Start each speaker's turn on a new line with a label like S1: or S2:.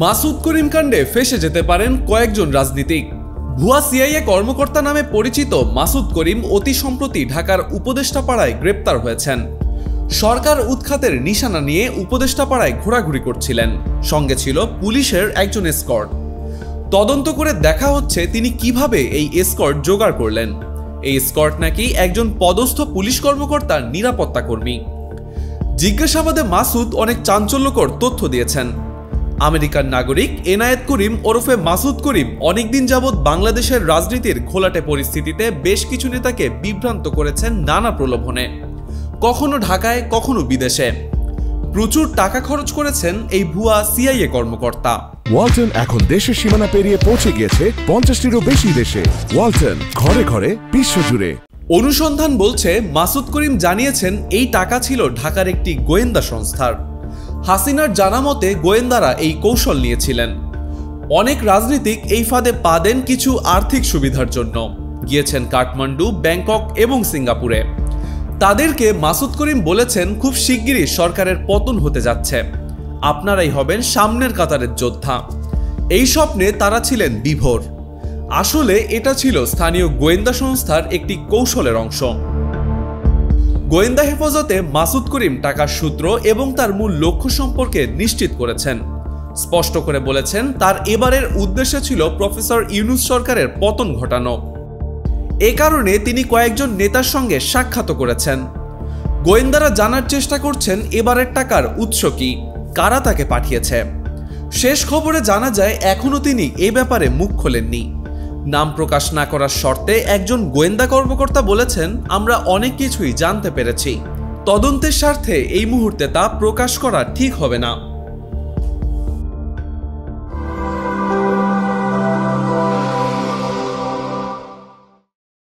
S1: মাসুদ করিম কাণ্ডে ফেঁসে যেতে পারেন কয়েকজন রাজনীতিক। ভুয়া সিআইএ কর্মকর্তা নামে পরিচিত মাসুদ করিম অতি সম্প্রতি ঢাকার উপদেষ্টাপাড়ায় গ্রেপ্তার হয়েছেন। সরকার উৎখাতের নিশানা নিয়ে উপদেষ্টাপাড়ায় ঘোরাঘুরি করছিলেন, সঙ্গে ছিল পুলিশের একজন এসকর্ট। তদন্ত করে দেখা হচ্ছে তিনি কিভাবে এই এসকর্ট জোগাড় করলেন। এই এসকর্ট নাকি একজন পদস্থ পুলিশ কর্মকর্তার নিরাপত্তা কর্মী। জিজ্ঞাসাবাদে মাসুদ অনেক চাঞ্চল্যকর তথ্য দিয়েছেন। আমেরিকার নাগরিক এনায়েত করিম ওরফে মাসুদ করিম অনেকদিন যাবৎ বাংলাদেশের রাজনীতির ঘোলাটে পরিস্থিতিতে বেশ কিছু নেতাকে বিভ্রান্ত করেছেন নানা প্রলোভনে, কখনো ঢাকায় কখনো বিদেশে। প্রচুর টাকা খরচ করেছেন এই ভুয়া সিআইএ কর্মকর্তা।
S2: ওয়ালটন এখন দেশের সীমানা পেরিয়ে পৌঁছে গিয়েছে 50টিরও বেশি দেশে। ওয়ালটন, ঘরে ঘরে বিশ্বজুড়ে।
S1: অনুসন্ধান বলছে মাসুদ করিম জানিয়েছেন এই টাকা ছিল ঢাকার একটি গোয়েন্দা সংস্থার। হাসিনার জানা মতে গোয়েন্দারা এই কৌশল নিয়েছিলেন। অনেক রাজনীতিক এই ফাঁদে পা দেন কিছু আর্থিক সুবিধার জন্য, গিয়েছেন কাঠমান্ডু, ব্যাংকক এবং সিঙ্গাপুরে। তাদেরকে মাসুদ করিম বলেছেন খুব শিগগিরই সরকারের পতন হতে যাচ্ছে, আপনারাই হবেন সামনের কাতারের যোদ্ধা। এই স্বপ্নে তারা ছিলেন বিভোর। আসলে এটা ছিল স্থানীয় গোয়েন্দা সংস্থার একটি কৌশলের অংশ। গোয়েন্দা হেফাজতে মাসুদ করিম টাকার সূত্র এবং তার মূল লক্ষ্য সম্পর্কে নিশ্চিত করেছেন। স্পষ্ট করে বলেছেন তার এবারের উদ্দেশ্য ছিল প্রফেসর ইউনূস সরকারের পতন ঘটানো। এ কারণে তিনি কয়েকজন নেতার সঙ্গে সাক্ষাৎ করেছেন। গোয়েন্দারা জানার চেষ্টা করছেন এবারের টাকার উৎস কি, কারা তাকে পাঠিয়েছে। শেষ খবরে জানা যায় এখনও তিনি এ ব্যাপারে মুখ খোলেননি। নাম প্রকাশ না করার শর্তে একজন গোয়েন্দা কর্মকর্তা বলেছেন, আমরা অনেক কিছুই জানতে পেরেছি, তদন্তের স্বার্থে এই মুহূর্তে তা প্রকাশ করা ঠিক হবে না।